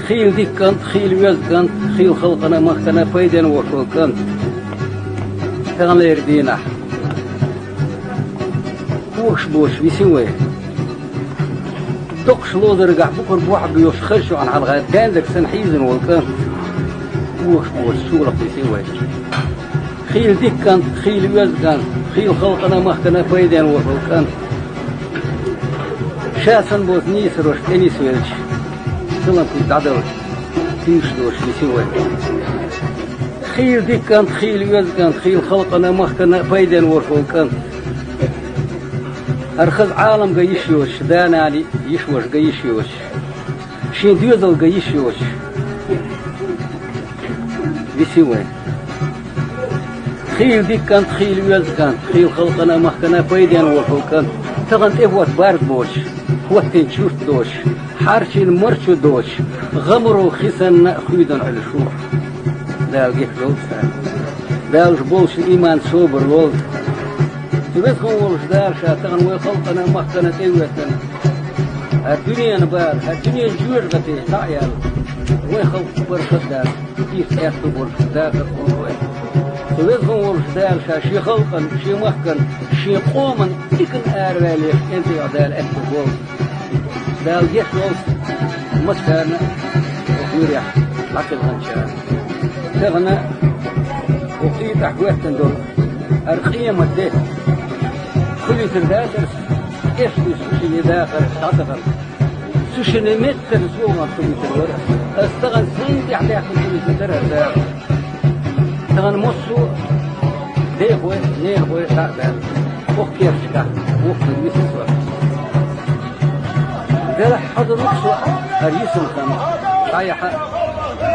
خيل ديك كانت خيل ويز كانت خيل خلقنا مخنا فايدين وشو كانت تغنير دينا وش بوش بيسوي دقش لوزر قاع بكر بواحد بيوش خرشوا عن حلقة كان ذاك سنحيزن والكان وش بوش شو لك بيسوي خيل ديك كانت خيل ويز كانت خيل خلقنا مخنا فايدين وشو كانت شاسن بوز نيسر وش تاني سويلش سلام كنت عدوش تيش دوش بيسوي خيل ديك كانت خيل ويز كانت خيل خلقنا مخنا فايدين وشو كانت أرخز عالم قيشيوش دانا علي يشوش قيشيوش شين ديوزل قيشيوش بيسوي خيل ديك كانت خيل ويز كانت خيل خلقنا مخنا فايدين وشو كانت تغن إفوت بارد بوش وقتين شوش دوش حارشين مرشو دوش غمرو خسن خيدن على الشوح دال جيك لوبسان دال جبولش إيمان صوبر لول تبث خولش دال شاتغن ويخلقنا مخنا تيوتن الدنيا نبال الدنيا جورغتي تعيال ويخلق برخد دال كيف يحتو برخد دال تبث خولش دال شي خلقن شي مخكن شي قومن تكن آروالي انت يعدال اكتو بول دال جيك لوبس مسكرنا وفيريح لكن غنشان تغنى وقيت أحواتن دول أرخية مدة كل ترداتر إيش سوشي داخل تعتقل سوشي نمتر سوغا كل ترداتر استغن سندي عليها كل ترداتر تغن مصو ديخوي نيخوي تعبان وكيف شكا وكيف يسسوا ده حضر نقصوا أريسم كان طايحة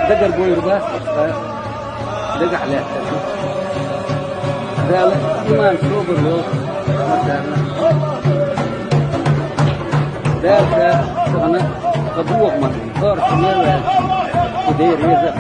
دقر بوي رباس دق عليه ذلك إيمان صوب الروح مثلا ذلك أنا قبوغ من صار كمية ودير يزق